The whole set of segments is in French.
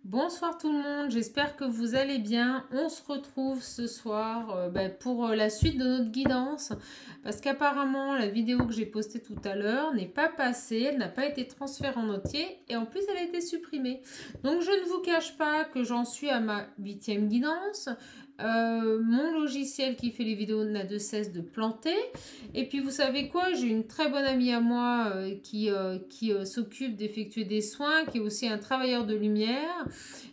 Bonsoir tout le monde, j'espère que vous allez bien. On se retrouve ce soir pour la suite de notre guidance parce qu'apparemment la vidéo que j'ai postée tout à l'heure n'est pas passée, elle n'a pas été transférée en entier et en plus elle a été supprimée. Donc je ne vous cache pas que j'en suis à ma 8e guidance. Mon logiciel qui fait les vidéos n'a de cesse de planter. Et puis vous savez quoi, j'ai une très bonne amie à moi qui s'occupe d'effectuer des soins, qui est aussi un travailleur de lumière.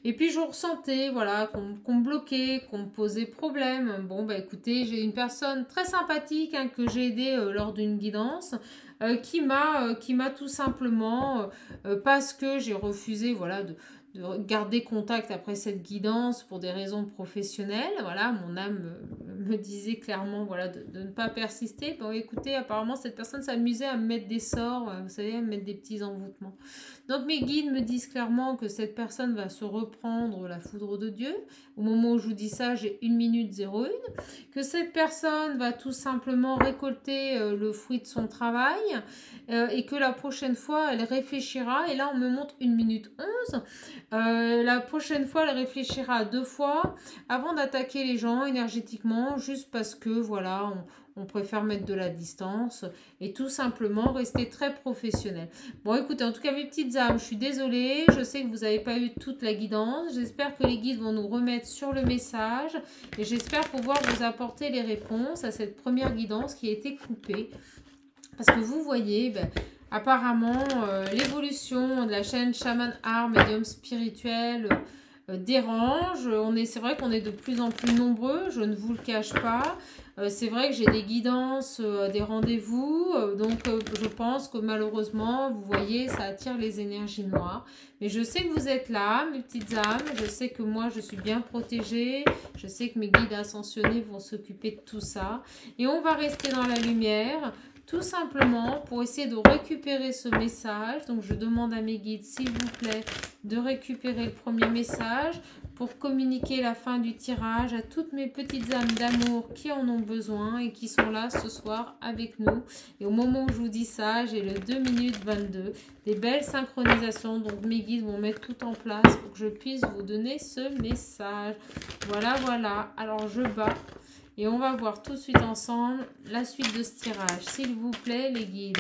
Et puis je ressentais voilà, qu'on me bloquait, qu'on me posait problème. Bon bah écoutez, j'ai une personne très sympathique que j'ai aidée lors d'une guidance. Qui m'a tout simplement, parce que j'ai refusé voilà, de garder contact après cette guidance pour des raisons professionnelles. Voilà, mon âme me disait clairement voilà, de ne pas persister. Bon, écoutez, apparemment, cette personne s'amusait à me mettre des sorts, vous savez, à me mettre des petits envoûtements. Donc, mes guides me disent clairement que cette personne va se reprendre la foudre de Dieu. Au moment où je vous dis ça, j'ai 1 minute 01. Que cette personne va tout simplement récolter le fruit de son travail et que la prochaine fois, elle réfléchira. Et là, on me montre 1 minute 11. La prochaine fois, elle réfléchira 2 fois avant d'attaquer les gens énergétiquement, juste parce que voilà, on préfère mettre de la distance et tout simplement rester très professionnel. Bon, écoutez, en tout cas, mes petites âmes, je suis désolée. Je sais que vous n'avez pas eu toute la guidance. J'espère que les guides vont nous remettre sur le message et j'espère pouvoir vous apporter les réponses à cette première guidance qui a été coupée. Parce que vous voyez, apparemment, l'évolution de la chaîne Shaman Art, médium spirituel, dérange. C'est vrai qu'on est de plus en plus nombreux, je ne vous le cache pas. C'est vrai que j'ai des guidances, des rendez-vous. Donc, je pense que malheureusement, vous voyez, ça attire les énergies noires. Mais je sais que vous êtes là, mes petites âmes. Je sais que moi, je suis bien protégée. Je sais que mes guides ascensionnés vont s'occuper de tout ça. Et on va rester dans la lumière. Tout simplement pour essayer de récupérer ce message. Donc je demande à mes guides s'il vous plaît de récupérer le premier message pour communiquer la fin du tirage à toutes mes petites âmes d'amour qui en ont besoin et qui sont là ce soir avec nous. Et au moment où je vous dis ça, j'ai le 2 minutes 22, des belles synchronisations. Donc mes guides vont mettre tout en place pour que je puisse vous donner ce message. Voilà, voilà. Alors je bats. Et on va voir tout de suite ensemble la suite de ce tirage. S'il vous plaît, les guides.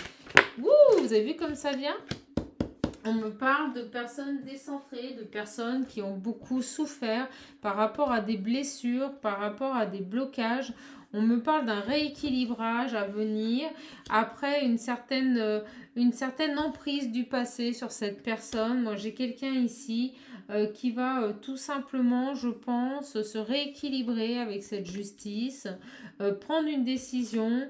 Wouh, vous avez vu comme ça vient? On me parle de personnes décentrées, de personnes qui ont beaucoup souffert par rapport à des blessures, par rapport à des blocages. On me parle d'un rééquilibrage à venir après une certaine emprise du passé sur cette personne. Moi, j'ai quelqu'un ici qui va tout simplement, je pense, se rééquilibrer avec cette justice, prendre une décision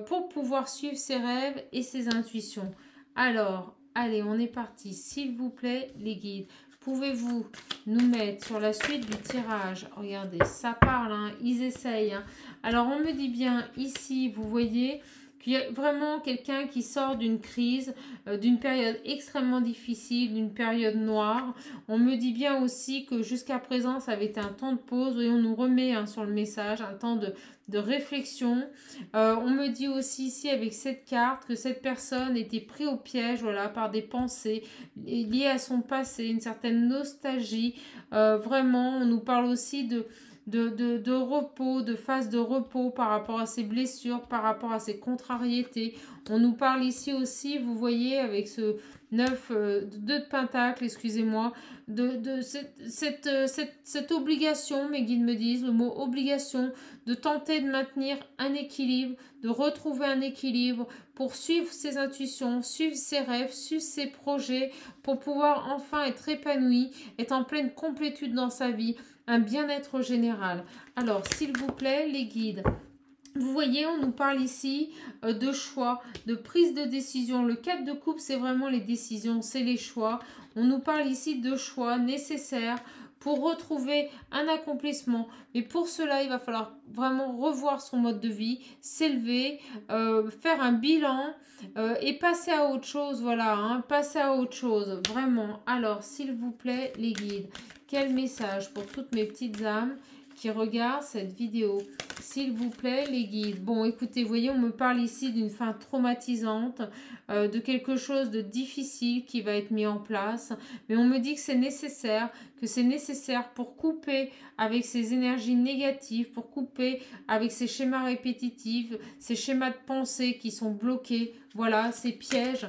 pour pouvoir suivre ses rêves et ses intuitions. Alors, allez, on est parti. S'il vous plaît, les guides, pouvez-vous nous mettre sur la suite du tirage? Regardez, ça parle, hein, ils essayent. Hein. Alors, on me dit bien ici, vous voyez qu'il y a vraiment quelqu'un qui sort d'une crise, d'une période extrêmement difficile, d'une période noire. On me dit bien aussi que jusqu'à présent, ça avait été un temps de pause. Et on nous remet sur le message un temps de réflexion. On me dit aussi ici avec cette carte que cette personne était prise au piège voilà, par des pensées liées à son passé, une certaine nostalgie. Vraiment, on nous parle aussi de repos, de phase de repos par rapport à ses blessures, par rapport à ses contrariétés. On nous parle ici aussi, vous voyez, avec ce 9, 2 de pentacle, excusez-moi, de cette obligation, mes guides me disent, le mot obligation, de tenter de maintenir un équilibre, de retrouver un équilibre pour suivre ses intuitions, suivre ses rêves, suivre ses projets, pour pouvoir enfin être épanoui, être en pleine complétude dans sa vie, un bien-être général. Alors, s'il vous plaît, les guides, vous voyez, on nous parle ici de choix, de prise de décision. Le 4 de coupe, c'est vraiment les décisions, c'est les choix. On nous parle ici de choix nécessaires pour retrouver un accomplissement. Mais pour cela, il va falloir vraiment revoir son mode de vie, s'élever, faire un bilan et passer à autre chose. Voilà, hein, passer à autre chose, vraiment. Alors, s'il vous plaît, les guides, quel message pour toutes mes petites âmes qui regardent cette vidéo. S'il vous plaît, les guides. Bon, écoutez, vous voyez, on me parle ici d'une fin traumatisante, de quelque chose de difficile qui va être mis en place. Mais on me dit que c'est nécessaire pour couper avec ces énergies négatives, pour couper avec ces schémas répétitifs, ces schémas de pensée qui sont bloqués. Voilà, ces pièges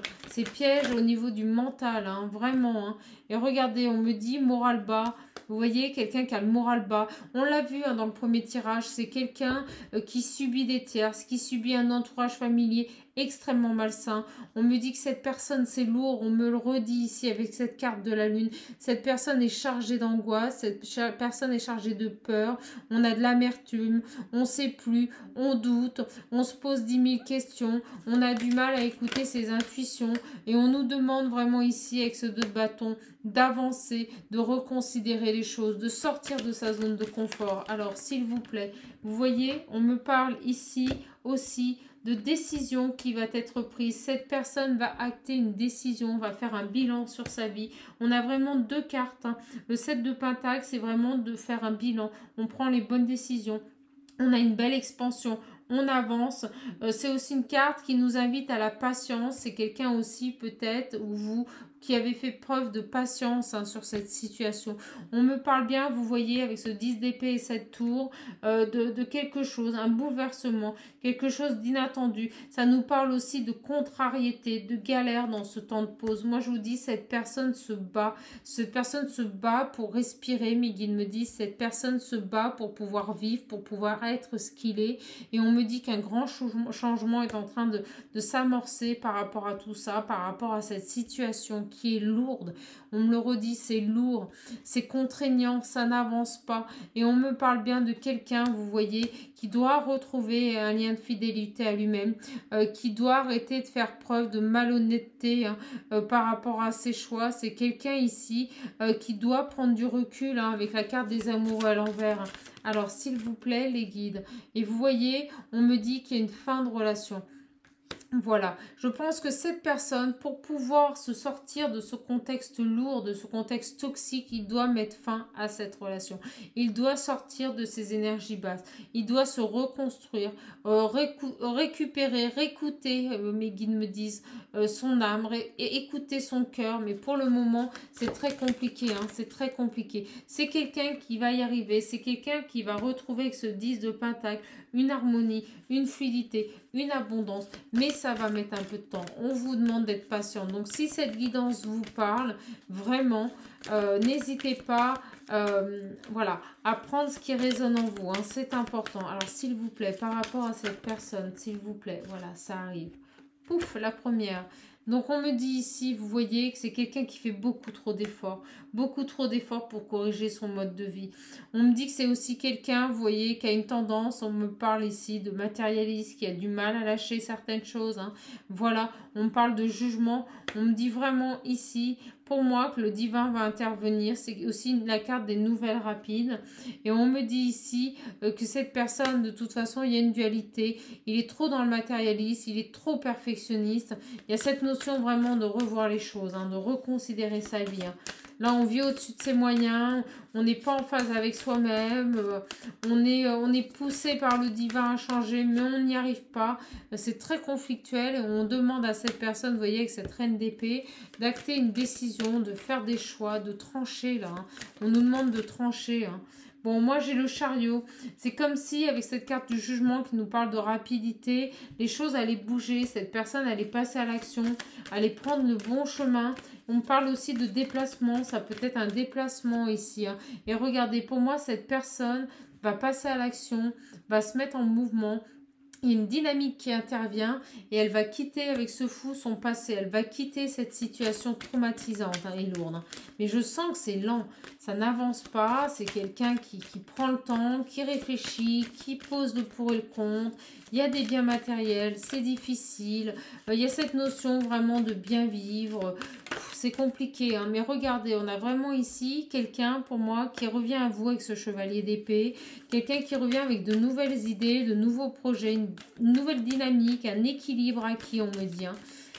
au niveau du mental, hein, vraiment. Hein. Et regardez, on me dit moral bas. Vous voyez, quelqu'un qui a le moral bas. On l'a vu hein, dans le premier tirage, c'est quelqu'un qui subit des tierces, qui subit un entourage familier extrêmement malsain. On me dit que cette personne, c'est lourd. On me le redit ici avec cette carte de la lune. Cette personne est chargée d'angoisse. Cette personne est chargée de peur. On a de l'amertume. On ne sait plus. On doute. On se pose 10 000 questions. On a du mal à écouter ses intuitions. Et on nous demande vraiment ici, avec ce 2 de bâton, d'avancer, de reconsidérer les choses, de sortir de sa zone de confort. Alors, s'il vous plaît, vous voyez, on me parle ici aussi de décision qui va être prise. Cette personne va acter une décision, va faire un bilan sur sa vie. On a vraiment 2 cartes. Hein. Le 7 de Pentacle, c'est vraiment de faire un bilan. On prend les bonnes décisions. On a une belle expansion. On avance. C'est aussi une carte qui nous invite à la patience. C'est quelqu'un aussi peut-être, ou vous, qui avez fait preuve de patience hein, sur cette situation. On me parle bien, vous voyez, avec ce 10 d'épée et cette tour, de quelque chose, un bouleversement, quelque chose d'inattendu. Ça nous parle aussi de contrariété, de galère dans ce temps de pause. Moi, je vous dis, cette personne se bat. Cette personne se bat pour respirer. Mes guides me disent, cette personne se bat pour pouvoir vivre, pour pouvoir être ce qu'il est. Et on me dit qu'un grand changement est en train de s'amorcer par rapport à tout ça, par rapport à cette situation qui est lourde. On me le redit, c'est lourd, c'est contraignant, ça n'avance pas. Et on me parle bien de quelqu'un, vous voyez, qui doit retrouver un lien de fidélité à lui-même, qui doit arrêter de faire preuve de malhonnêteté hein, par rapport à ses choix. C'est quelqu'un ici qui doit prendre du recul hein, avec la carte des amoureux à l'envers. Alors, s'il vous plaît, les guides. Et vous voyez, on me dit qu'il y a une fin de relation. Voilà, je pense que cette personne, pour pouvoir se sortir de ce contexte lourd, de ce contexte toxique, il doit mettre fin à cette relation. Il doit sortir de ses énergies basses. Il doit se reconstruire, récupérer, réécouter, mes guides me disent, son âme, et écouter son cœur. Mais pour le moment, c'est très compliqué. Hein, c'est très compliqué. C'est quelqu'un qui va y arriver. C'est quelqu'un qui va retrouver avec ce 10 de Pentacle une harmonie, une fluidité, une abondance. Mais ça va mettre un peu de temps. On vous demande d'être patient. Donc, si cette guidance vous parle, vraiment, n'hésitez pas voilà, à prendre ce qui résonne en vous. Hein, c'est important. Alors, s'il vous plaît, par rapport à cette personne, s'il vous plaît, voilà, ça arrive. Pouf, la première. Donc, on me dit ici, vous voyez, que c'est quelqu'un qui fait beaucoup trop d'efforts pour corriger son mode de vie. On me dit que c'est aussi quelqu'un, vous voyez, qui a une tendance, on me parle ici de matérialiste, qui a du mal à lâcher certaines choses. Hein. Voilà, on me parle de jugement. On me dit vraiment ici, pour moi, que le divin va intervenir. C'est aussi la carte des nouvelles rapides. Et on me dit ici que cette personne, de toute façon, il y a une dualité. Il est trop dans le matérialisme, il est trop perfectionniste. Il y a cette notion vraiment de revoir les choses, hein, de reconsidérer sa vie. Hein. Là, on vit au-dessus de ses moyens, on n'est pas en phase avec soi-même, on est poussé par le divin à changer, mais on n'y arrive pas. C'est très conflictuel et on demande à cette personne, vous voyez, avec cette reine d'épée, d'acter une décision, de faire des choix, de trancher là. Hein. On nous demande de trancher. Hein. Bon, moi, j'ai le chariot. C'est comme si, avec cette carte du jugement qui nous parle de rapidité, les choses allaient bouger. Cette personne allait passer à l'action, allait prendre le bon chemin. On parle aussi de déplacement. Ça peut être un déplacement ici. Hein. Et regardez, pour moi, cette personne va passer à l'action, va se mettre en mouvement. Il y a une dynamique qui intervient et elle va quitter avec ce fou son passé. Elle va quitter cette situation traumatisante hein, et lourde. Hein. Mais je sens que c'est lent. Ça n'avance pas. C'est quelqu'un qui prend le temps, qui réfléchit, qui pose le pour et le contre. Il y a des biens matériels. C'est difficile. Il y a cette notion vraiment de bien vivre. C'est compliqué. Hein. Mais regardez, on a vraiment ici quelqu'un pour moi qui revient à vous avec ce chevalier d'épée. Quelqu'un qui revient avec de nouvelles idées, de nouveaux projets, une nouvelle dynamique, un équilibre acquis, on me dit. Hein.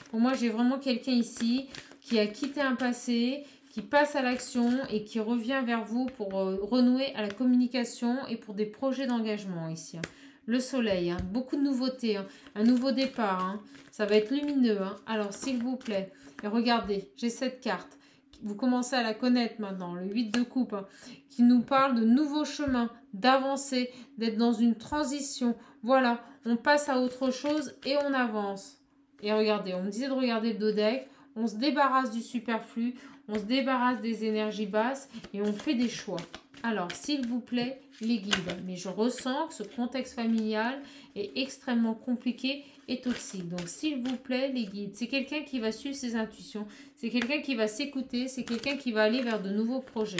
Pour moi, j'ai vraiment quelqu'un ici qui a quitté un passé, qui passe à l'action et qui revient vers vous pour renouer à la communication et pour des projets d'engagement ici. Le soleil, hein, beaucoup de nouveautés, hein, un nouveau départ, hein, ça va être lumineux. Hein. Alors s'il vous plaît, et regardez, j'ai cette carte, vous commencez à la connaître maintenant, le 8 de coupe, hein, qui nous parle de nouveaux chemins, d'avancer, d'être dans une transition. Voilà, on passe à autre chose et on avance. Et regardez, on me disait de regarder le dodeck, on se débarrasse du superflu, on se débarrasse des énergies basses et on fait des choix. Alors, s'il vous plaît, les guides. Mais je ressens que ce contexte familial est extrêmement compliqué et toxique. Donc, s'il vous plaît, les guides. C'est quelqu'un qui va suivre ses intuitions. C'est quelqu'un qui va s'écouter. C'est quelqu'un qui va aller vers de nouveaux projets.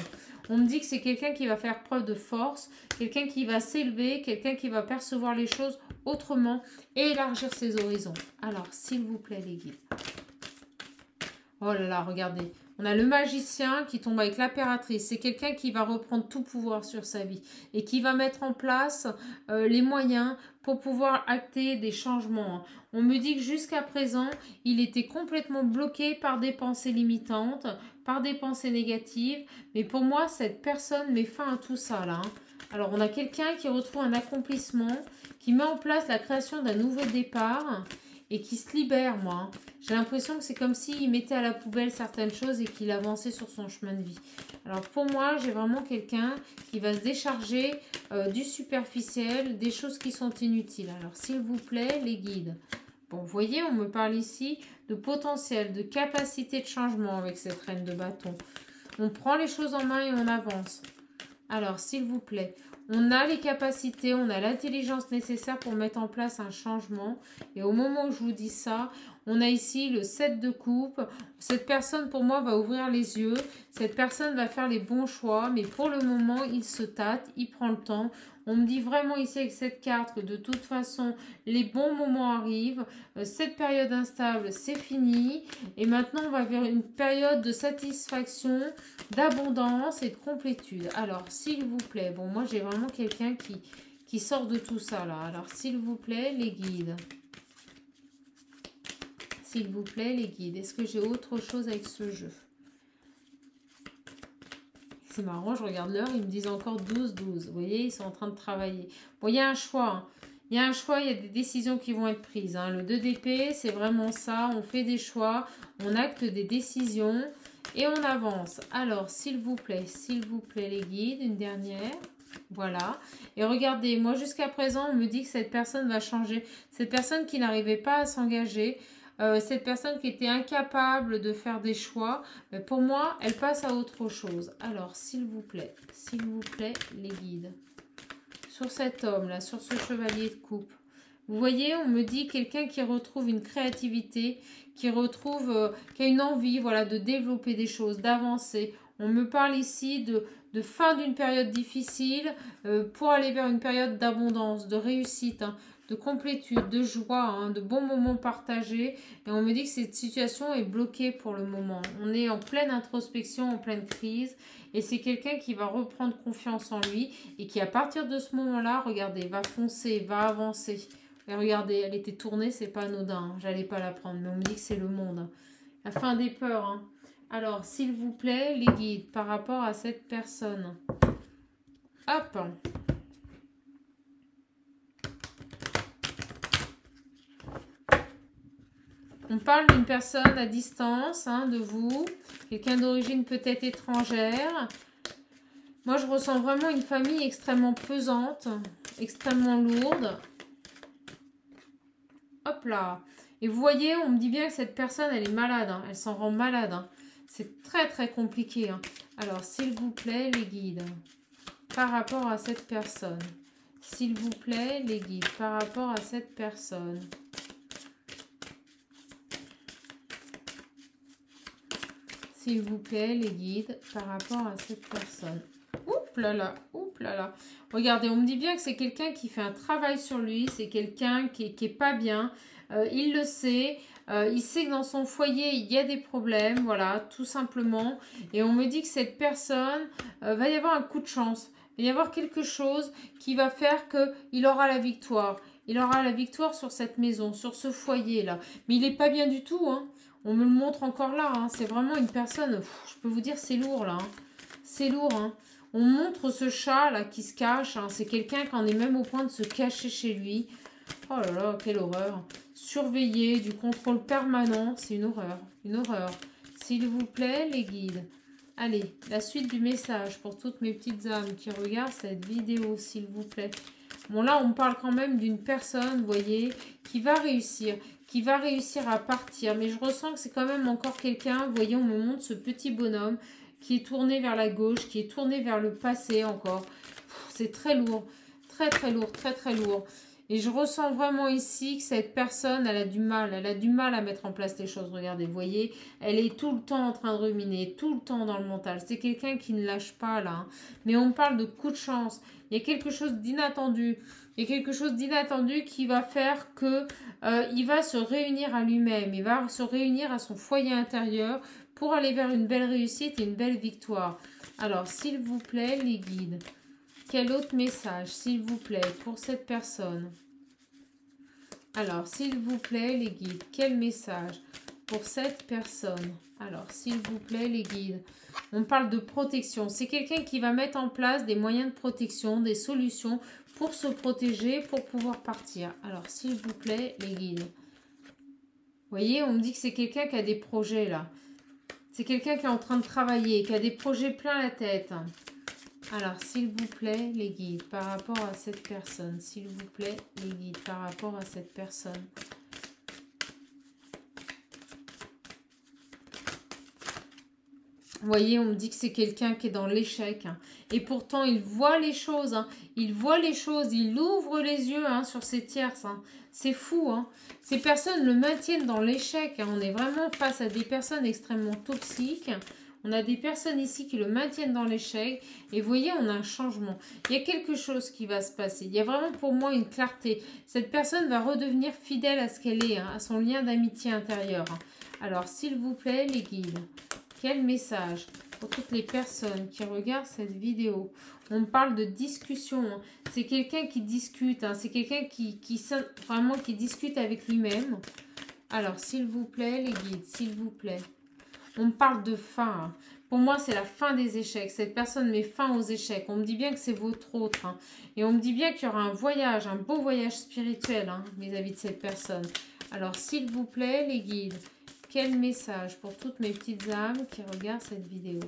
On me dit que c'est quelqu'un qui va faire preuve de force. Quelqu'un qui va s'élever. Quelqu'un qui va percevoir les choses autrement et élargir ses horizons. Alors, s'il vous plaît, les guides. Oh là là, regardez. On a le magicien qui tombe avec l'impératrice. C'est quelqu'un qui va reprendre tout pouvoir sur sa vie et qui va mettre en place les moyens pour pouvoir acter des changements. On me dit que jusqu'à présent, il était complètement bloqué par des pensées limitantes, par des pensées négatives. Mais pour moi, cette personne met fin à tout ça là. Alors, on a quelqu'un qui retrouve un accomplissement, qui met en place la création d'un nouveau départ et qui se libère, moi. J'ai l'impression que c'est comme s'il mettait à la poubelle certaines choses et qu'il avançait sur son chemin de vie. Alors pour moi, j'ai vraiment quelqu'un qui va se décharger du superficiel, des choses qui sont inutiles. Alors s'il vous plaît, les guides. Bon, vous voyez, on me parle ici de potentiel, de capacité de changement avec cette reine de bâton. On prend les choses en main et on avance. Alors s'il vous plaît, on a les capacités, on a l'intelligence nécessaire pour mettre en place un changement. Et au moment où je vous dis ça, on a ici le 7 de coupe. Cette personne, pour moi, va ouvrir les yeux. Cette personne va faire les bons choix. Mais pour le moment, il se tâte, il prend le temps. On me dit vraiment ici avec cette carte que de toute façon, les bons moments arrivent. Cette période instable, c'est fini. Et maintenant, on va vers une période de satisfaction, d'abondance et de complétude. Alors, s'il vous plaît, bon, moi, j'ai vraiment quelqu'un qui sort de tout ça, là. Alors, s'il vous plaît, les guides. S'il vous plaît, les guides. Est-ce que j'ai autre chose avec ce jeu? C'est marrant, je regarde l'heure, ils me disent encore 12-12. Vous voyez, ils sont en train de travailler. Bon, il y a un choix. Hein. Il y a un choix, il y a des décisions qui vont être prises. Hein. Le 2 d'épée, c'est vraiment ça. On fait des choix, on acte des décisions et on avance. Alors, s'il vous plaît, les guides, une dernière. Voilà. Et regardez, moi, jusqu'à présent, on me dit que cette personne va changer. Cette personne qui n'arrivait pas à s'engager, cette personne qui était incapable de faire des choix, pour moi, elle passe à autre chose. Alors, s'il vous plaît, les guides. Sur cet homme-là, sur ce chevalier de coupe. Vous voyez, on me dit quelqu'un qui retrouve une créativité, qui retrouve, qui a une envie, voilà, de développer des choses, d'avancer. On me parle ici de fin d'une période difficile pour aller vers une période d'abondance, de réussite, hein, de complétude, de joie, hein, de bons moments partagés. Et on me dit que cette situation est bloquée pour le moment. On est en pleine introspection, en pleine crise. Et c'est quelqu'un qui va reprendre confiance en lui et qui, à partir de ce moment-là, regardez, va foncer, va avancer. Et regardez, elle était tournée, c'est pas anodin. Hein, j'allais pas la prendre, mais on me dit que c'est le monde. Hein. La fin des peurs. Hein. Alors, s'il vous plaît, les guides, par rapport à cette personne. Hop. On parle d'une personne à distance, hein, de vous, quelqu'un d'origine peut-être étrangère. Moi, je ressens vraiment une famille extrêmement pesante, extrêmement lourde. Hop là. Et vous voyez, on me dit bien que cette personne, elle est malade, hein, elle s'en rend malade. Hein. C'est très, très compliqué. Hein. Alors, s'il vous plaît, les guides, par rapport à cette personne. S'il vous plaît, les guides, par rapport à cette personne. S'il vous plaît, les guides, par rapport à cette personne. Oups là là, oups là là. Regardez, on me dit bien que c'est quelqu'un qui fait un travail sur lui. C'est quelqu'un qui est pas bien. Il le sait. Il sait que dans son foyer, il y a des problèmes. Voilà, tout simplement. Et on me dit que cette personne, va y avoir un coup de chance. Il va y avoir quelque chose qui va faire qu'il aura la victoire. Il aura la victoire sur cette maison, sur ce foyer-là. Mais il n'est pas bien du tout, hein. On me le montre encore là. Hein. C'est vraiment une personne, je peux vous dire, c'est lourd là. Hein. C'est lourd. Hein. On montre ce chat là qui se cache. Hein. C'est quelqu'un qui en est même au point de se cacher chez lui. Oh là là, quelle horreur. Surveiller, du contrôle permanent. C'est une horreur. Une horreur. S'il vous plaît, les guides. Allez, la suite du message pour toutes mes petites âmes qui regardent cette vidéo, s'il vous plaît. Bon, là, on parle quand même d'une personne, vous voyez, qui va réussir à partir. Mais je ressens que c'est quand même encore quelqu'un, vous voyez, on me montre ce petit bonhomme qui est tourné vers la gauche, qui est tourné vers le passé encore. C'est très lourd, très très lourd, très très lourd. Et je ressens vraiment ici que cette personne, elle a du mal à mettre en place les choses. Regardez, vous voyez, elle est tout le temps en train de ruminer, tout le temps dans le mental. C'est quelqu'un qui ne lâche pas là. Hein. Mais on parle de coup de chance. Il y a quelque chose d'inattendu. Il y a quelque chose d'inattendu qui va faire que il va se réunir à lui-même. Il va se réunir à son foyer intérieur pour aller vers une belle réussite et une belle victoire. Alors, s'il vous plaît, les guides. Quel autre message, s'il vous plaît, pour cette personne? Alors, s'il vous plaît, les guides, quel message pour cette personne? Alors, s'il vous plaît, les guides, on parle de protection. C'est quelqu'un qui va mettre en place des moyens de protection, des solutions pour se protéger, pour pouvoir partir. Alors, s'il vous plaît, les guides. Vous voyez, on me dit que c'est quelqu'un qui a des projets, là. C'est quelqu'un qui est en train de travailler, qui a des projets plein la tête. Alors, s'il vous plaît, les guides, par rapport à cette personne. S'il vous plaît, les guides, par rapport à cette personne. Vous voyez, on me dit que c'est quelqu'un qui est dans l'échec. Hein. Et pourtant, il voit les choses. Hein. Il voit les choses. Il ouvre les yeux hein, sur ces tierces. Hein. C'est fou. Hein. Ces personnes le maintiennent dans l'échec. Hein. On est vraiment face à des personnes extrêmement toxiques. On a des personnes ici qui le maintiennent dans l'échec. Et vous voyez, on a un changement. Il y a quelque chose qui va se passer. Il y a vraiment pour moi une clarté. Cette personne va redevenir fidèle à ce qu'elle est, hein, à son lien d'amitié intérieur. Hein. Alors, s'il vous plaît, les guides, quel message pour toutes les personnes qui regardent cette vidéo? On parle de discussion. Hein. C'est quelqu'un qui discute. Hein. C'est quelqu'un qui discute avec lui-même. Alors, s'il vous plaît, les guides, s'il vous plaît. On parle de fin. Hein. Pour moi, c'est la fin des échecs. Cette personne met fin aux échecs. On me dit bien que c'est votre autre. Hein. Et on me dit bien qu'il y aura un voyage, un beau voyage spirituel hein, vis-à-vis de cette personne. Alors, s'il vous plaît, les guides, quel message pour toutes mes petites âmes qui regardent cette vidéo?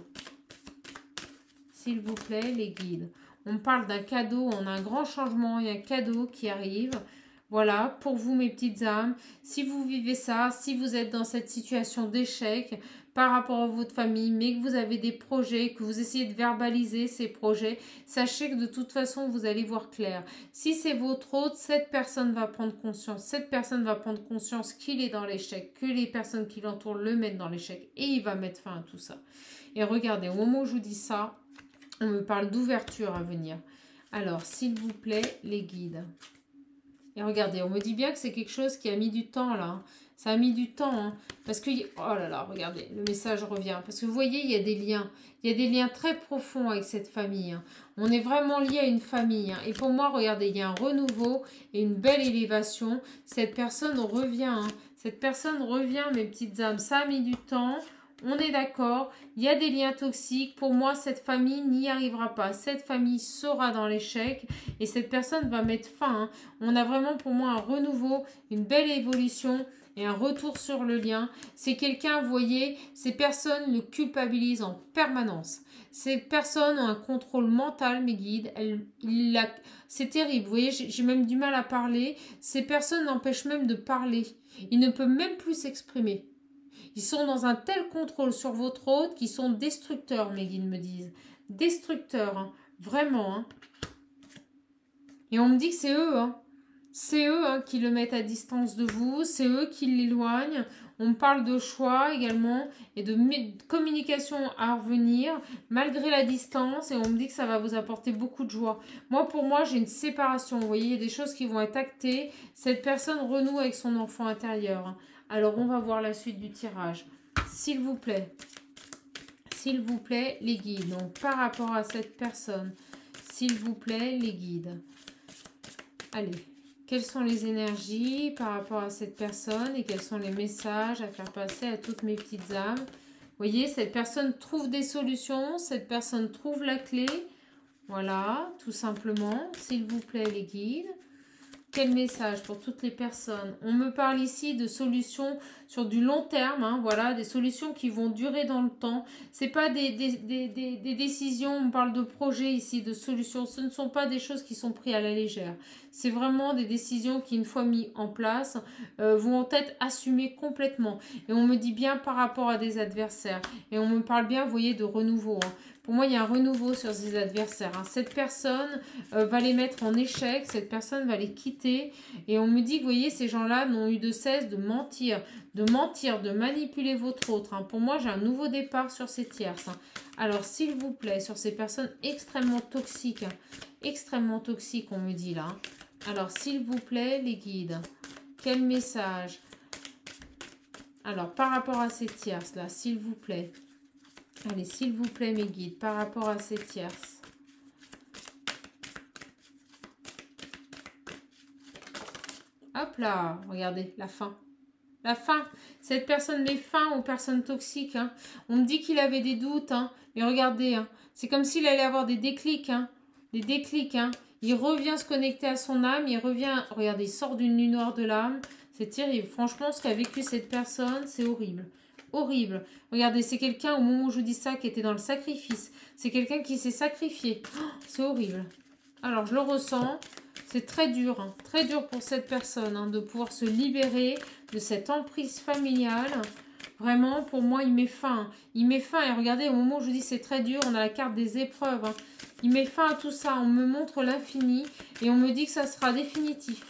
S'il vous plaît, les guides. On parle d'un cadeau, on a un grand changement, il y a un cadeau qui arrive. Voilà, pour vous, mes petites âmes, si vous vivez ça, si vous êtes dans cette situation d'échec par rapport à votre famille, mais que vous avez des projets, que vous essayez de verbaliser ces projets, sachez que de toute façon, vous allez voir clair. Si c'est votre hôte, cette personne va prendre conscience. Cette personne va prendre conscience qu'il est dans l'échec, que les personnes qui l'entourent le mettent dans l'échec et il va mettre fin à tout ça. Et regardez, au moment où je vous dis ça, on me parle d'ouverture à venir. Alors, s'il vous plaît, les guides. Et regardez, on me dit bien que c'est quelque chose qui a mis du temps, là. Hein. Ça a mis du temps, hein, parce que... Oh là là, regardez, le message revient. Parce que vous voyez, il y a des liens. Il y a des liens très profonds avec cette famille. Hein. On est vraiment lié à une famille. Hein. Et pour moi, regardez, il y a un renouveau et une belle élévation. Cette personne revient. Hein. Cette personne revient, mes petites âmes. Ça a mis du temps. On est d'accord, il y a des liens toxiques. Pour moi, cette famille n'y arrivera pas. Cette famille sera dans l'échec et cette personne va mettre fin. Hein. On a vraiment pour moi un renouveau, une belle évolution et un retour sur le lien. C'est quelqu'un, vous voyez, ces personnes le culpabilisent en permanence. Ces personnes ont un contrôle mental, mes guides. C'est terrible, vous voyez, j'ai même du mal à parler. Ces personnes n'empêchent même de parler. Ils ne peuvent même plus s'exprimer. Ils sont dans un tel contrôle sur votre hôte qu'ils sont destructeurs, mes guides me disent. Destructeurs, hein. Vraiment. Hein. Et on me dit que c'est eux. Hein. C'est eux hein, qui le mettent à distance de vous. C'est eux qui l'éloignent. On parle de choix également et de communication à revenir malgré la distance. Et on me dit que ça va vous apporter beaucoup de joie. Moi, pour moi, j'ai une séparation. Vous voyez, il y a des choses qui vont être actées. Cette personne renoue avec son enfant intérieur. Hein. Alors, on va voir la suite du tirage. S'il vous plaît, les guides. Donc, par rapport à cette personne, s'il vous plaît, les guides. Allez, Quelles sont les énergies par rapport à cette personne et quels sont les messages à faire passer à toutes mes petites âmes. Vous voyez, cette personne trouve des solutions, cette personne trouve la clé. Voilà, tout simplement, s'il vous plaît, les guides. Quel message pour toutes les personnes? On me parle ici de solutions sur du long terme, hein, voilà, des solutions qui vont durer dans le temps. C'est pas des décisions, on parle de projets ici, de solutions. Ce ne sont pas des choses qui sont prises à la légère. C'est vraiment des décisions qui, une fois mises en place, vont être assumées complètement. Et on me dit bien par rapport à des adversaires. Et on me parle bien, vous voyez, de renouveau, hein. Pour moi, il y a un renouveau sur ces adversaires, hein. Cette personne va les mettre en échec, cette personne va les quitter. Et on me dit que, vous voyez, ces gens-là n'ont eu de cesse de mentir, de manipuler votre autre, hein. Pour moi, j'ai un nouveau départ sur ces tierces, hein. Alors, s'il vous plaît, sur ces personnes extrêmement toxiques, on me dit là. Alors, s'il vous plaît, les guides, quel message? Alors, par rapport à ces tierces-là, s'il vous plaît. Allez, s'il vous plaît, mes guides, par rapport à ces tierces. Hop là, regardez, la fin. La fin. Cette personne met fin aux personnes toxiques, hein. On me dit qu'il avait des doutes, hein. Mais regardez, hein, c'est comme s'il allait avoir des déclics, hein. Des déclics, hein. Il revient se connecter à son âme, il revient, regardez, il sort d'une nuit noire de l'âme. C'est terrible. Franchement, ce qu'a vécu cette personne, c'est horrible. Horrible. Regardez, c'est quelqu'un, au moment où je dis ça, qui était dans le sacrifice. C'est quelqu'un qui s'est sacrifié. Oh, c'est horrible. Alors, je le ressens. C'est très dur, hein, très dur pour cette personne, hein, de pouvoir se libérer de cette emprise familiale. Vraiment, pour moi, il met fin. Hein. Il met fin. Et regardez, au moment où je dis c'est très dur, on a la carte des épreuves. Hein. Il met fin à tout ça. On me montre l'infini et on me dit que ça sera définitif.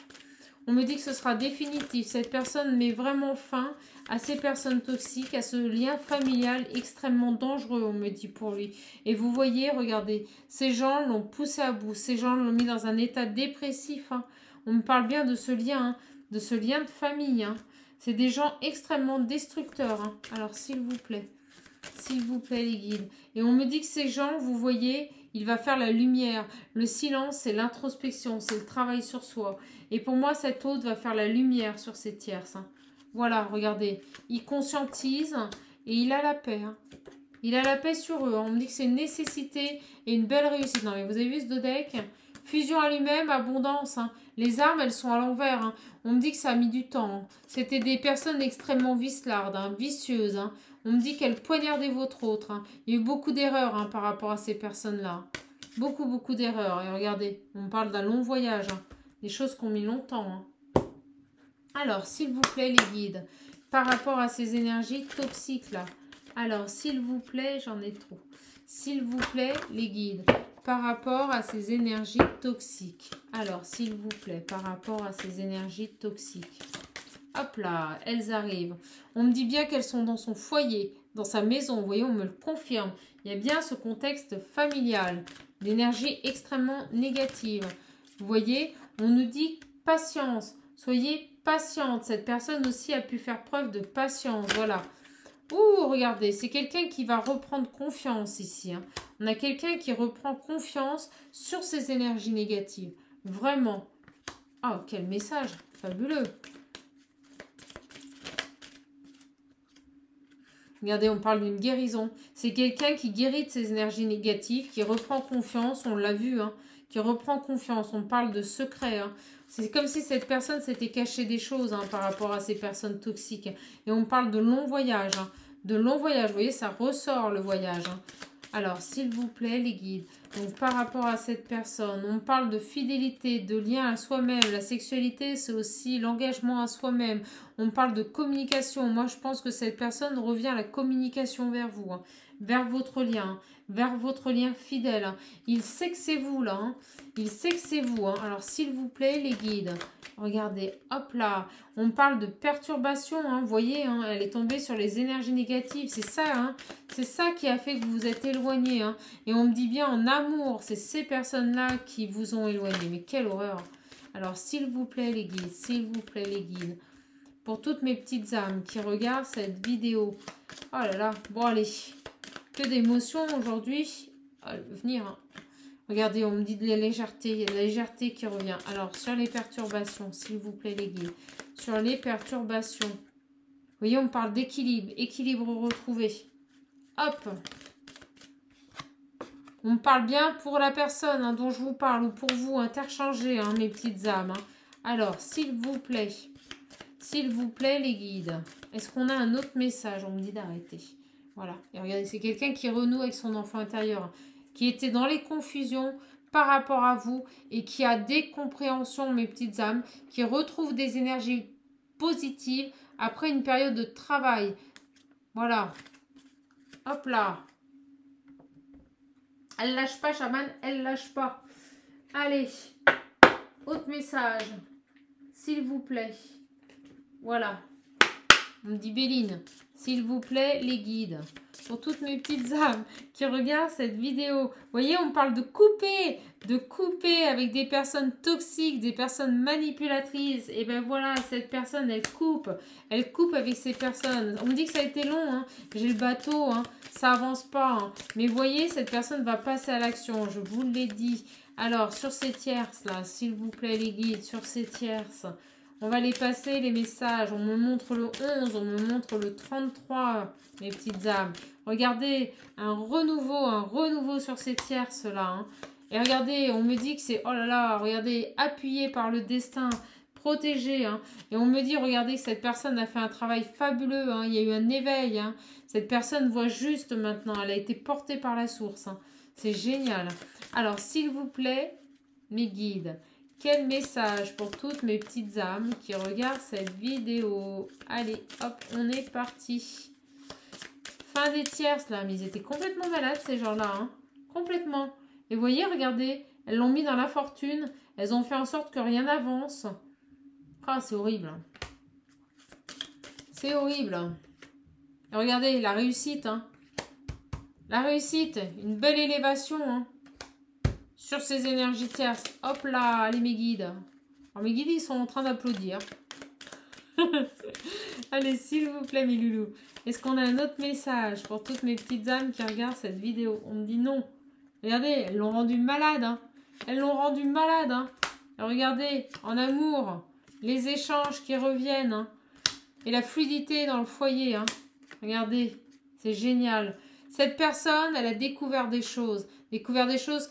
On me dit que ce sera définitif. Cette personne met vraiment fin à ces personnes toxiques, à ce lien familial extrêmement dangereux, on me dit pour lui. Et vous voyez, regardez, ces gens l'ont poussé à bout. Ces gens l'ont mis dans un état dépressif. Hein. On me parle bien de ce lien, hein, de ce lien de famille. Hein. C'est des gens extrêmement destructeurs. Hein. Alors, s'il vous plaît, les guides. Et on me dit que ces gens, vous voyez, il va faire la lumière. Le silence, c'est l'introspection, c'est le travail sur soi. Et pour moi, cet hôte va faire la lumière sur ces tierces. Hein. Voilà, regardez. Il conscientise et il a la paix. Hein. Il a la paix sur eux. On me dit que c'est une nécessité et une belle réussite. Non, mais vous avez vu ce deck? Fusion à lui-même, abondance. Hein. Les armes, elles sont à l'envers. Hein. On me dit que ça a mis du temps. Hein. C'était des personnes extrêmement vicelardes, hein, vicieuses. Hein. On me dit qu'elles poignardaient votre autre. Hein. Il y a eu beaucoup d'erreurs, hein, par rapport à ces personnes-là. Beaucoup, beaucoup d'erreurs. Et regardez, on parle d'un long voyage. Hein. Des choses qui ont mis longtemps. Hein. Alors, s'il vous plaît, les guides, par rapport à ces énergies toxiques-là. Alors, s'il vous plaît, j'en ai trop. S'il vous plaît, les guides, par rapport à ces énergies toxiques. Alors, s'il vous plaît, par rapport à ces énergies toxiques. Hop là, elles arrivent. On me dit bien qu'elles sont dans son foyer, dans sa maison. Vous voyez, on me le confirme. Il y a bien ce contexte familial, d'énergie extrêmement négative. Vous voyez, on nous dit patience. Soyez patiente. Cette personne aussi a pu faire preuve de patience. Voilà. Ouh, regardez, c'est quelqu'un qui va reprendre confiance ici. Hein. On a quelqu'un qui reprend confiance sur ses énergies négatives. Vraiment. Oh, quel message. Fabuleux. Regardez, on parle d'une guérison. C'est quelqu'un qui guérit de ses énergies négatives, qui reprend confiance, on l'a vu, hein, qui reprend confiance. On parle de secret. Hein. C'est comme si cette personne s'était cachée des choses, hein, par rapport à ces personnes toxiques. Et on parle de long voyage. Hein, de long voyage. Vous voyez, ça ressort le voyage. Hein. Alors, s'il vous plaît, les guides, donc par rapport à cette personne, on parle de fidélité, de lien à soi-même. La sexualité, c'est aussi l'engagement à soi-même. On parle de communication. Moi, je pense que cette personne revient à la communication vers vous, hein, vers votre lien fidèle. Hein. Il sait que c'est vous, là. Hein. Il sait que c'est vous. Hein. Alors, s'il vous plaît, les guides, regardez, hop là. On parle de perturbation, hein. Vous voyez, hein, elle est tombée sur les énergies négatives. C'est ça, hein. C'est ça qui a fait que vous vous êtes éloigné. Hein. Et on me dit bien en amour, c'est ces personnes-là qui vous ont éloigné. Mais quelle horreur. Alors, s'il vous plaît, les guides, s'il vous plaît, les guides, pour toutes mes petites âmes qui regardent cette vidéo. Oh là là, bon allez, que d'émotions aujourd'hui. Venir, hein. Regardez, on me dit de la légèreté. Il y a de la légèreté qui revient. Alors, sur les perturbations, s'il vous plaît, les guides. Sur les perturbations. Vous voyez, on parle d'équilibre. Équilibre retrouvé. Hop. On me parle bien pour la personne hein, dont je vous parle ou pour vous, interchanger, hein, mes petites âmes. Hein. Alors, s'il vous plaît, les guides, est-ce qu'on a un autre message? On me dit d'arrêter. Voilà. Et regardez, c'est quelqu'un qui renoue avec son enfant intérieur, hein, qui était dans les confusions par rapport à vous et qui a des compréhensions, mes petites âmes, qui retrouve des énergies positives après une période de travail. Voilà. Hop là. Elle lâche pas, chaman, elle lâche pas. Allez, autre message, s'il vous plaît. Voilà. On me dit Béline, s'il vous plaît, les guides. Pour toutes mes petites âmes qui regardent cette vidéo. Vous voyez, on parle de couper avec des personnes toxiques, des personnes manipulatrices. Et ben voilà, cette personne, elle coupe avec ces personnes. On me dit que ça a été long, hein. J'ai le bateau, hein. Ça avance pas. Hein. Mais vous voyez, cette personne va passer à l'action, je vous l'ai dit. Alors, sur ces tierces, là, s'il vous plaît, les guides, sur ces tierces, on va les passer, les messages. On me montre le 11, on me montre le 33, mes petites âmes. Regardez, un renouveau sur ces tierces-là. Hein. Et regardez, on me dit que c'est, oh là là, regardez, appuyé par le destin, protégé. Hein. Et on me dit, regardez, que cette personne a fait un travail fabuleux. Hein. Il y a eu un éveil. Hein. Cette personne voit juste maintenant. Elle a été portée par la source. Hein. C'est génial. Alors, s'il vous plaît, mes guides, quel message pour toutes mes petites âmes qui regardent cette vidéo? Allez, hop, on est parti. Fin des tierces, là. Mais ils étaient complètement malades, ces gens-là. Hein. Complètement. Et vous voyez, regardez, elles l'ont mis dans la fortune. Elles ont fait en sorte que rien n'avance. Ah, c'est horrible. C'est horrible. Et regardez, la réussite. Hein. La réussite. Une belle élévation. Hein. Sur ces énergies tierces. Hop là, allez mes guides. Alors mes guides, ils sont en train d'applaudir. Allez, s'il vous plaît, mes loulous. Est-ce qu'on a un autre message pour toutes mes petites âmes qui regardent cette vidéo? On me dit non. Regardez, elles l'ont rendu malade. Hein. Elles l'ont rendu malade. Hein. Alors, regardez, en amour, les échanges qui reviennent. Hein. Et la fluidité dans le foyer. Hein. Regardez, c'est génial. Cette personne, elle a découvert des choses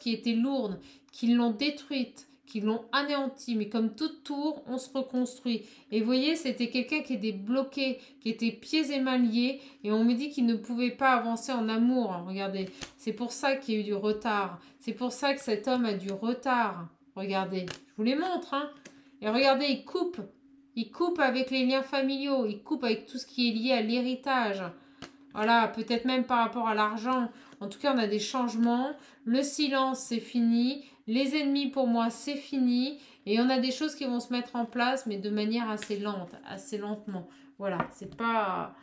qui étaient lourdes, qui l'ont détruite, qui l'ont anéantie. Mais comme toute tour, on se reconstruit. Et vous voyez, c'était quelqu'un qui était bloqué, qui était pieds et mains liés. Et on me dit qu'il ne pouvait pas avancer en amour. Hein, regardez, c'est pour ça qu'il y a eu du retard. C'est pour ça que cet homme a du retard. Regardez, je vous les montre. Hein. Et regardez, il coupe. Il coupe avec les liens familiaux. Il coupe avec tout ce qui est lié à l'héritage. Voilà, peut-être même par rapport à l'argent. En tout cas, on a des changements. Le silence, c'est fini. Les ennemis, pour moi, c'est fini. Et on a des choses qui vont se mettre en place, mais de manière assez lente, assez lentement. Voilà, c'est pas...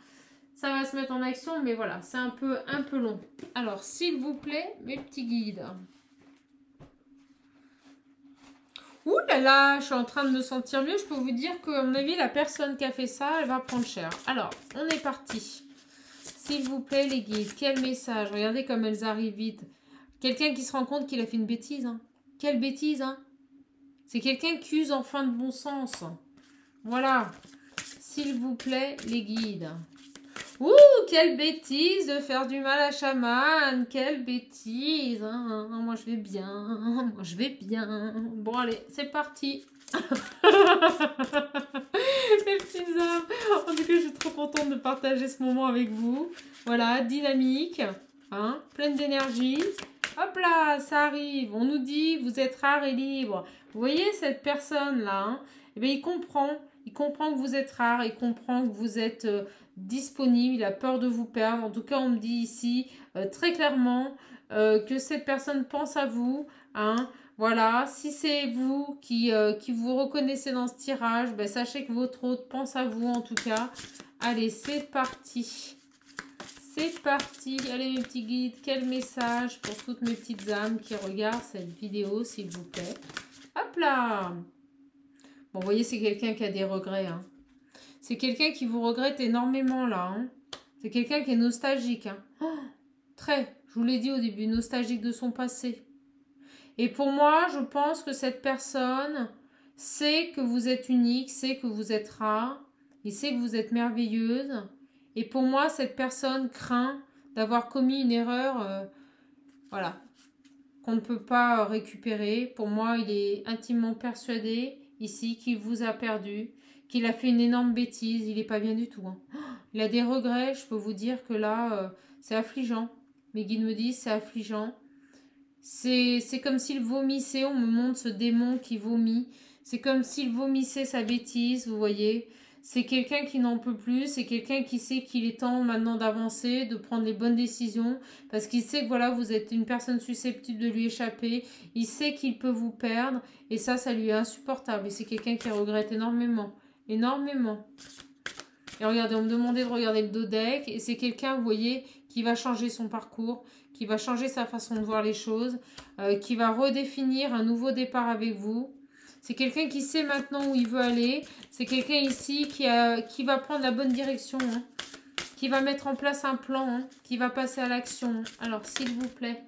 Ça va se mettre en action, mais voilà, c'est un peu long. Alors, s'il vous plaît, mes petits guides. Ouh là là, je suis en train de me sentir mieux. Je peux vous dire qu'à mon avis, la personne qui a fait ça, elle va prendre cher. Alors, on est parti. S'il vous plaît, les guides, quel message? Regardez comme elles arrivent vite. Quelqu'un qui se rend compte qu'il a fait une bêtise. Hein. Quelle bêtise, hein? C'est quelqu'un qui use en fin de bon sens. Voilà. S'il vous plaît, les guides. Ouh, quelle bêtise de faire du mal à chaman. Quelle bêtise. Hein. Moi, je vais bien. Moi, je vais bien. Bon, allez, c'est parti. Les petites âmes. En tout cas, je suis trop contente de partager ce moment avec vous. Voilà, dynamique, hein, pleine d'énergie. Hop là, ça arrive. On nous dit, vous êtes rare et libre. Vous voyez cette personne-là, hein, eh bien, il comprend que vous êtes rare, il comprend que vous êtes disponible, il a peur de vous perdre. En tout cas, on me dit ici très clairement que cette personne pense à vous, hein. Voilà, si c'est vous qui vous reconnaissez dans ce tirage, ben sachez que votre hôte pense à vous en tout cas. Allez, c'est parti. C'est parti. Allez mes petits guides, quel message pour toutes mes petites âmes qui regardent cette vidéo, s'il vous plaît. Hop là. Bon, vous voyez, c'est quelqu'un qui a des regrets. Hein. C'est quelqu'un qui vous regrette énormément là. Hein. C'est quelqu'un qui est nostalgique. Hein. Oh, très, je vous l'ai dit au début, nostalgique de son passé. Et pour moi, je pense que cette personne sait que vous êtes unique, sait que vous êtes rare, il sait que vous êtes merveilleuse. Et pour moi, cette personne craint d'avoir commis une erreur, voilà, qu'on ne peut pas récupérer. Pour moi, il est intimement persuadé ici qu'il vous a perdu, qu'il a fait une énorme bêtise. Il n'est pas bien du tout. Hein. Il a des regrets, je peux vous dire que là, c'est affligeant. Mes guides me disent c'est affligeant. C'est comme s'il vomissait, on me montre ce démon qui vomit. C'est comme s'il vomissait sa bêtise, vous voyez. C'est quelqu'un qui n'en peut plus, c'est quelqu'un qui sait qu'il est temps maintenant d'avancer, de prendre les bonnes décisions, parce qu'il sait que voilà, vous êtes une personne susceptible de lui échapper, il sait qu'il peut vous perdre, et ça lui est insupportable. Et c'est quelqu'un qui regrette énormément, énormément. Et regardez, on me demandait de regarder le dodeck, et c'est quelqu'un, vous voyez, qui va changer son parcours, qui va changer sa façon de voir les choses, qui va redéfinir un nouveau départ avec vous. C'est quelqu'un qui sait maintenant où il veut aller. C'est quelqu'un ici qui va prendre la bonne direction, hein, qui va mettre en place un plan, hein, qui va passer à l'action. Alors, s'il vous plaît.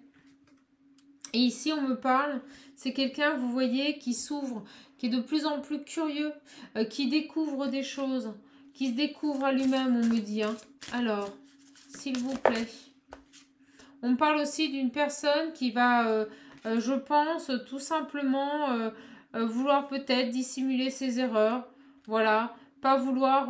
Et ici, on me parle, c'est quelqu'un, vous voyez, qui s'ouvre, qui est de plus en plus curieux, qui découvre des choses, qui se découvre à lui-même, on me dit. Hein. Alors, s'il vous plaît. On me parle aussi d'une personne qui va, je pense, tout simplement vouloir peut-être dissimuler ses erreurs. Voilà, pas vouloir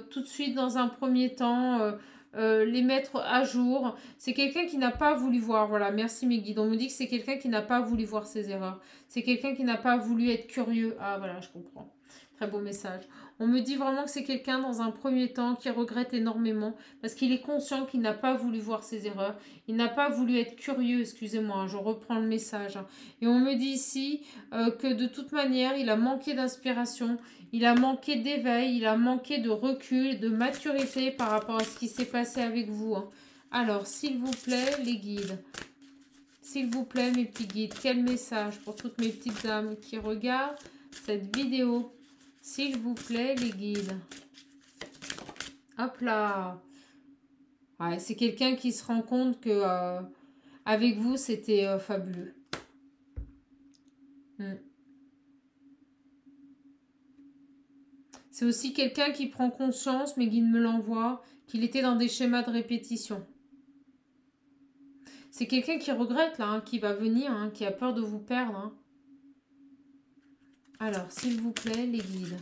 tout de suite dans un premier temps les mettre à jour. C'est quelqu'un qui n'a pas voulu voir. Voilà, merci mes guides. On me dit que c'est quelqu'un qui n'a pas voulu voir ses erreurs. C'est quelqu'un qui n'a pas voulu être curieux. Ah voilà, je comprends. Très beau message. On me dit vraiment que c'est quelqu'un dans un premier temps qui regrette énormément parce qu'il est conscient qu'il n'a pas voulu voir ses erreurs. Il n'a pas voulu être curieux, excusez-moi, je reprends le message. Et on me dit ici que de toute manière, il a manqué d'inspiration, il a manqué d'éveil, il a manqué de recul, de maturité par rapport à ce qui s'est passé avec vous. Hein. Alors, s'il vous plaît, les guides, s'il vous plaît, mes petits guides, quel message pour toutes mes petites âmes qui regardent cette vidéo. S'il vous plaît, les guides. Hop là. Ouais, c'est quelqu'un qui se rend compte que avec vous, c'était fabuleux. C'est aussi quelqu'un qui prend conscience, mes guides me l'envoient, qu'il était dans des schémas de répétition. C'est quelqu'un qui regrette, là, hein, qui va venir, hein, qui a peur de vous perdre. Hein. Alors, s'il vous plaît, les guides.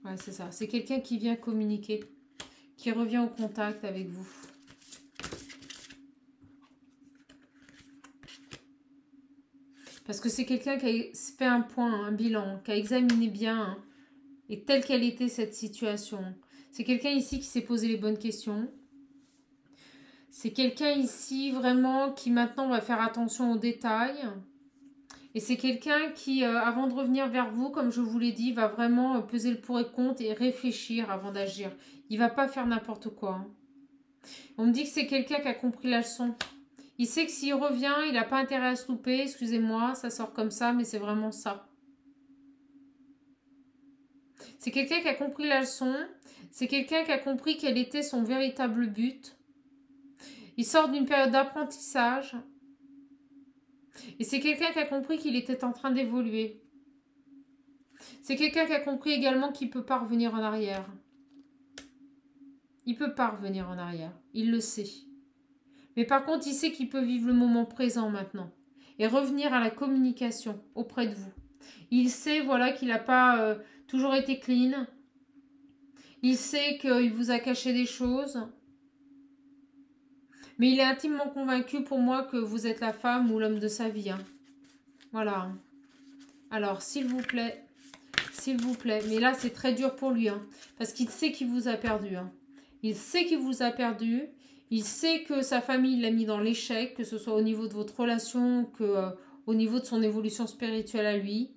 Ouais, c'est ça. C'est quelqu'un qui vient communiquer, qui revient au contact avec vous. Parce que c'est quelqu'un qui a fait un point, un bilan, qui a examiné bien hein, et telle qu'elle était cette situation. C'est quelqu'un ici qui s'est posé les bonnes questions. C'est quelqu'un ici vraiment qui maintenant va faire attention aux détails. Et c'est quelqu'un qui, avant de revenir vers vous, comme je vous l'ai dit, va vraiment peser le pour et le contre et réfléchir avant d'agir. Il ne va pas faire n'importe quoi. Hein. On me dit que c'est quelqu'un qui a compris la leçon. Il sait que s'il revient, il n'a pas intérêt à se louper. Excusez-moi, ça sort comme ça, mais c'est vraiment ça. C'est quelqu'un qui a compris la leçon. C'est quelqu'un qui a compris quel était son véritable but. Il sort d'une période d'apprentissage. Et c'est quelqu'un qui a compris qu'il était en train d'évoluer. C'est quelqu'un qui a compris également qu'il ne peut pas revenir en arrière. Il ne peut pas revenir en arrière. Il le sait. Mais par contre, il sait qu'il peut vivre le moment présent maintenant. Et revenir à la communication auprès de vous. Il sait voilà, qu'il n'a pas toujours été clean. Il sait qu'il vous a caché des choses. Mais il est intimement convaincu pour moi que vous êtes la femme ou l'homme de sa vie. Hein. Voilà. Alors, s'il vous plaît. S'il vous plaît. Mais là, c'est très dur pour lui. Hein, parce qu'il sait qu'il vous a perdu. Hein. Il sait qu'il vous a perdu. Il sait que sa famille l'a mis dans l'échec. Que ce soit au niveau de votre relation. Que au niveau de son évolution spirituelle à lui.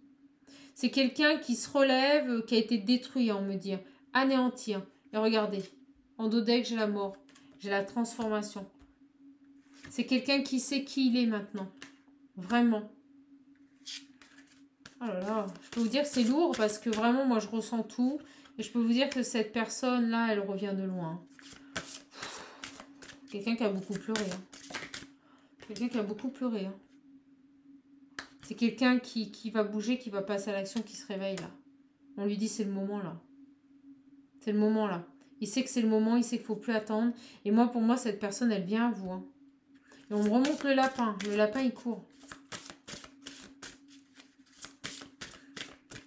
C'est quelqu'un qui se relève. Qui a été détruit, on me dit. Anéanti. Hein. Et regardez. En dodeck, j'ai la mort. J'ai la transformation. C'est quelqu'un qui sait qui il est maintenant. Vraiment. Oh là là. Je peux vous dire que c'est lourd parce que vraiment, moi, je ressens tout. Et je peux vous dire que cette personne-là, elle revient de loin. Quelqu'un qui a beaucoup pleuré. Hein. Quelqu'un qui a beaucoup pleuré. Hein. C'est quelqu'un qui va bouger, qui va passer à l'action, qui se réveille là. On lui dit c'est le moment là. C'est le moment là. Il sait que c'est le moment, il sait qu'il ne faut plus attendre. Et moi, pour moi, cette personne, elle vient à vous. Hein. Et on me remonte le lapin. Le lapin, il court.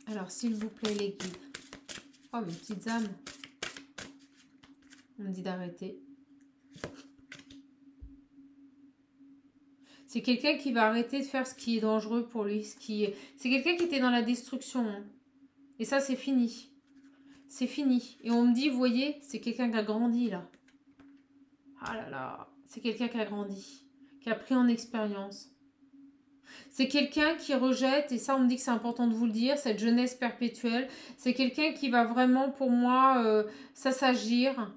Alors, s'il vous plaît, les guides. Oh, mes petites âmes. On me dit d'arrêter. C'est quelqu'un qui va arrêter de faire ce qui est dangereux pour lui. C'est quelqu'un qui était dans la destruction. Hein. Et ça, c'est fini. C'est fini. Et on me dit, vous voyez, c'est quelqu'un qui a grandi, là. Ah là là. C'est quelqu'un qui a grandi. Qui a pris en expérience. C'est quelqu'un qui rejette, et ça, on me dit que c'est important de vous le dire, cette jeunesse perpétuelle. C'est quelqu'un qui va vraiment, pour moi, s'assagir,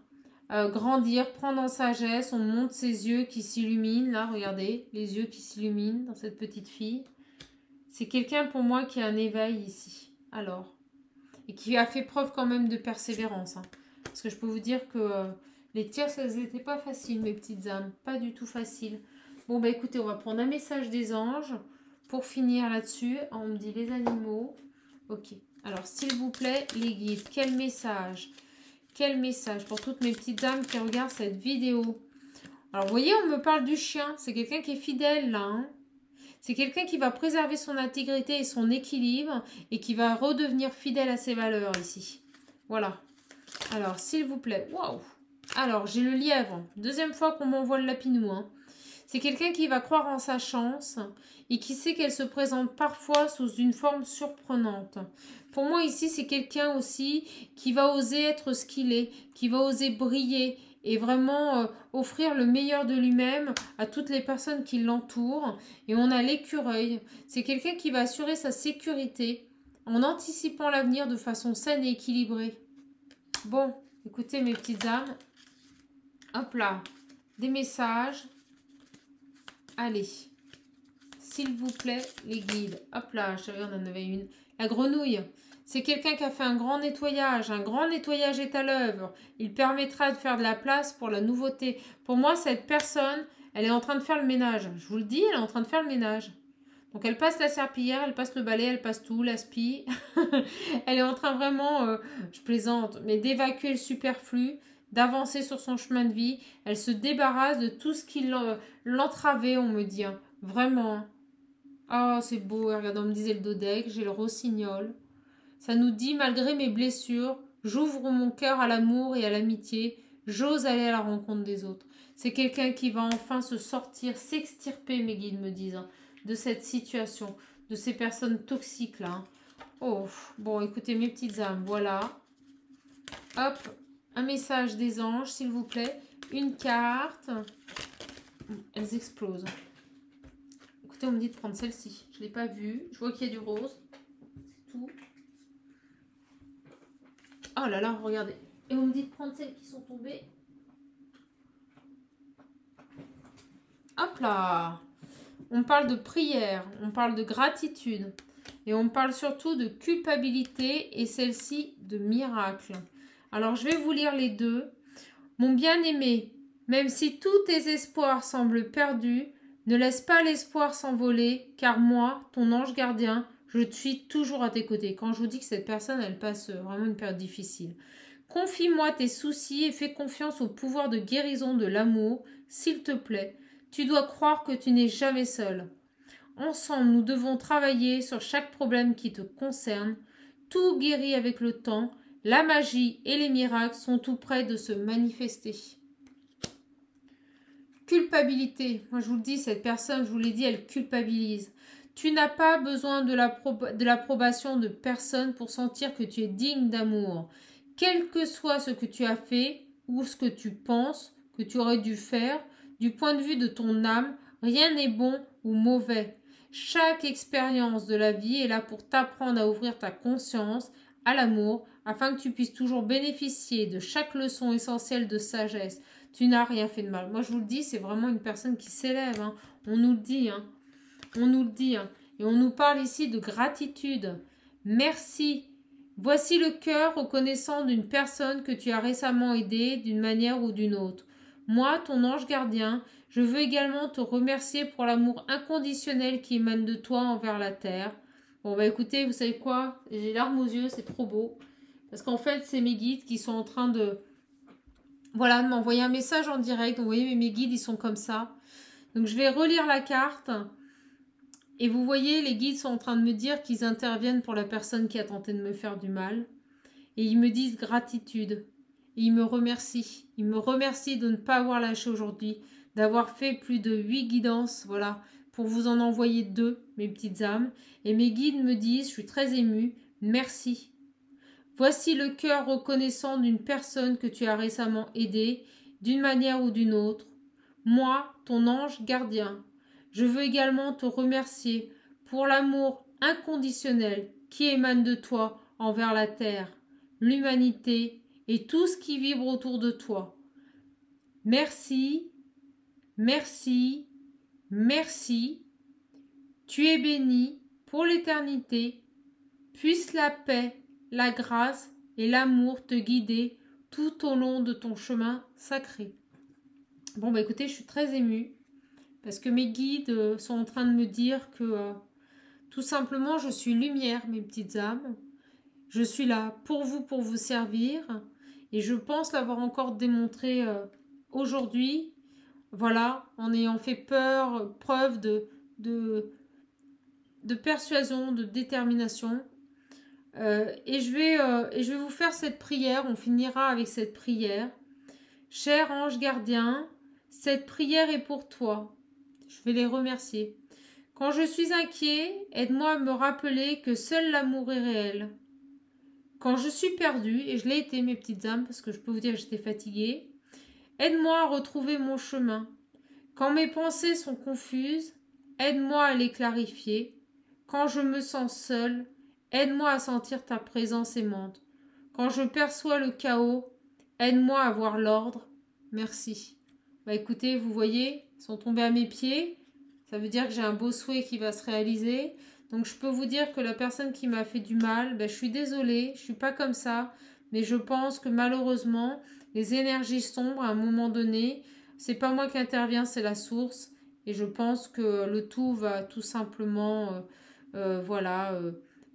grandir, prendre en sagesse. On monte ses yeux qui s'illuminent. Là, regardez, les yeux qui s'illuminent dans cette petite fille. C'est quelqu'un, pour moi, qui a un éveil ici. Alors... Et qui a fait preuve quand même de persévérance. Hein. Parce que je peux vous dire que les tirs, ça n'était pas facile, mes petites âmes. Pas du tout facile. Bon, bah écoutez, on va prendre un message des anges. Pour finir là-dessus, on me dit les animaux. Ok. Alors, s'il vous plaît, les guides, quel message? Quel message pour toutes mes petites âmes qui regardent cette vidéo? Alors, vous voyez, on me parle du chien. C'est quelqu'un qui est fidèle, là, hein. C'est quelqu'un qui va préserver son intégrité et son équilibre et qui va redevenir fidèle à ses valeurs ici. Voilà. Alors, s'il vous plaît. Waouh! Alors, j'ai le lièvre. Deuxième fois qu'on m'envoie le lapinou. Hein. C'est quelqu'un qui va croire en sa chance et qui sait qu'elle se présente parfois sous une forme surprenante. Pour moi, ici, c'est quelqu'un aussi qui va oser être ce qu'il est, qui va oser briller et vraiment offrir le meilleur de lui-même à toutes les personnes qui l'entourent. Et on a l'écureuil. C'est quelqu'un qui va assurer sa sécurité en anticipant l'avenir de façon saine et équilibrée. Bon, écoutez mes petites âmes. Hop là, des messages. Allez, s'il vous plaît, les guides. Hop là, je savais, on en avait une. La grenouille. C'est quelqu'un qui a fait un grand nettoyage. Un grand nettoyage est à l'œuvre. Il permettra de faire de la place pour la nouveauté. Pour moi, cette personne, elle est en train de faire le ménage. Je vous le dis, elle est en train de faire le ménage. Donc, elle passe la serpillière, elle passe le balai, elle passe tout, l'aspi. Elle est en train vraiment, je plaisante, mais d'évacuer le superflu, d'avancer sur son chemin de vie. Elle se débarrasse de tout ce qui l'entravait, on me dit. Hein. Vraiment. Oh, c'est beau. Regardez, on me disait le dodec, j'ai le rossignol. Ça nous dit, malgré mes blessures, j'ouvre mon cœur à l'amour et à l'amitié. J'ose aller à la rencontre des autres. C'est quelqu'un qui va enfin se sortir, s'extirper, mes guides me disent, hein, de cette situation, de ces personnes toxiques là. Hein. Oh, bon, écoutez, mes petites âmes, voilà. Hop, un message des anges, s'il vous plaît. Une carte. Elles explosent. Écoutez, on me dit de prendre celle-ci. Je ne l'ai pas vue. Je vois qu'il y a du rose. C'est tout. Oh là là, regardez. Et on me dit de prendre celles qui sont tombées. Hop là. On parle de prière, on parle de gratitude. Et on parle surtout de culpabilité et celle-ci de miracle. Alors, je vais vous lire les deux. Mon bien-aimé, même si tous tes espoirs semblent perdus, ne laisse pas l'espoir s'envoler, car moi, ton ange gardien, je suis toujours à tes côtés. Quand je vous dis que cette personne, elle passe vraiment une période difficile. Confie-moi tes soucis et fais confiance au pouvoir de guérison de l'amour, s'il te plaît. Tu dois croire que tu n'es jamais seul. Ensemble, nous devons travailler sur chaque problème qui te concerne. Tout guérit avec le temps. La magie et les miracles sont tout près de se manifester. Culpabilité. Moi, je vous le dis, cette personne, je vous l'ai dit, elle culpabilise. Tu n'as pas besoin de l'approbation de personne pour sentir que tu es digne d'amour. Quel que soit ce que tu as fait ou ce que tu penses que tu aurais dû faire, du point de vue de ton âme, rien n'est bon ou mauvais. Chaque expérience de la vie est là pour t'apprendre à ouvrir ta conscience à l'amour, afin que tu puisses toujours bénéficier de chaque leçon essentielle de sagesse. Tu n'as rien fait de mal. Moi, je vous le dis, c'est vraiment une personne qui s'élève. Hein. On nous le dit. Hein. On nous le dit. Hein. Et on nous parle ici de gratitude. Merci. Voici le cœur reconnaissant d'une personne que tu as récemment aidée d'une manière ou d'une autre. Moi, ton ange gardien, Je veux également te remercier pour l'amour inconditionnel qui émane de toi envers la terre. Bon, bah écoutez, vous savez quoi? J'ai les larmes aux yeux, c'est trop beau. Parce qu'en fait, c'est mes guides qui sont en train de... Voilà, de m'envoyer un message en direct. Donc, vous voyez, mes guides, ils sont comme ça. Donc, je vais relire la carte. Et vous voyez, les guides sont en train de me dire qu'ils interviennent pour la personne qui a tenté de me faire du mal. Et ils me disent gratitude. Et ils me remercient. Ils me remercient de ne pas avoir lâché aujourd'hui. D'avoir fait plus de 8 guidances, voilà, pour vous en envoyer 2, mes petites âmes. Et mes guides me disent, je suis très émue, merci. Voici le cœur reconnaissant d'une personne que tu as récemment aidée, d'une manière ou d'une autre. Moi, ton ange gardien, je veux également te remercier pour l'amour inconditionnel qui émane de toi envers la terre, l'humanité et tout ce qui vibre autour de toi. Merci, merci, merci. Tu es béni pour l'éternité. Puisse la paix, la grâce et l'amour te guider tout au long de ton chemin sacré. Bon, bah écoutez, je suis très émue parce que mes guides sont en train de me dire que tout simplement, je suis lumière, mes petites âmes. Je suis là pour vous servir et je pense l'avoir encore démontré aujourd'hui. Voilà, en ayant fait preuve de persuasion, de détermination. Et je vais vous faire cette prière, on finira avec cette prière. Cher ange gardien, cette prière est pour toi. Je vais les remercier. Quand je suis inquiet, aide-moi à me rappeler que seul l'amour est réel. Quand je suis perdue, et je l'ai été mes petites âmes, parce que je peux vous dire que j'étais fatiguée, aide-moi à retrouver mon chemin. Quand mes pensées sont confuses, aide-moi à les clarifier. Quand je me sens seule, aide-moi à sentir ta présence aimante. Quand je perçois le chaos, aide-moi à voir l'ordre. Merci. Bah écoutez, vous voyez, ils sont tombés à mes pieds. Ça veut dire que j'ai un beau souhait qui va se réaliser. Donc je peux vous dire que la personne qui m'a fait du mal, je suis désolée, je suis pas comme ça. Mais je pense que malheureusement, les énergies sombres, à un moment donné, c'est pas moi qui interviens, c'est la source. Et je pense que le tout va tout simplement...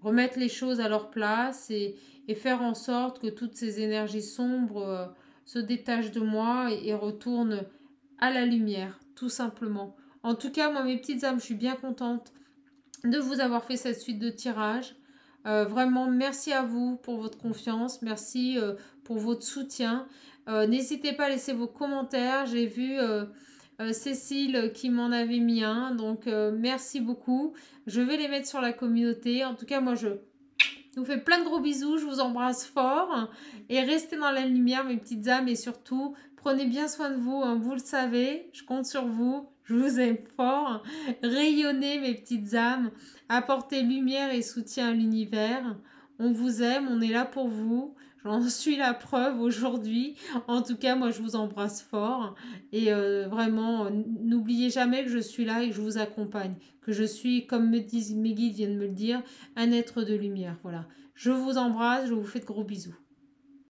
remettre les choses à leur place et faire en sorte que toutes ces énergies sombres se détachent de moi et retournent à la lumière, tout simplement. En tout cas, moi, mes petites âmes, je suis bien contente de vous avoir fait cette suite de tirages. Vraiment, merci à vous pour votre confiance, merci pour votre soutien. N'hésitez pas à laisser vos commentaires, j'ai vu... Cécile qui m'en avait mis un, donc merci beaucoup. Je vais les mettre sur la communauté. En tout cas, moi, je vous fais plein de gros bisous. Je vous embrasse fort. Et restez dans la lumière, mes petites âmes. Et surtout, prenez bien soin de vous. Hein, vous le savez, je compte sur vous. Je vous aime fort. Rayonnez, mes petites âmes. Apportez lumière et soutien à l'univers. On vous aime, on est là pour vous. J'en suis la preuve aujourd'hui. En tout cas, moi, je vous embrasse fort. Et vraiment, n'oubliez jamais que je suis là et que je vous accompagne. Que je suis, comme mes guides viennent me le dire, un être de lumière. Voilà. Je vous embrasse, je vous fais de gros bisous.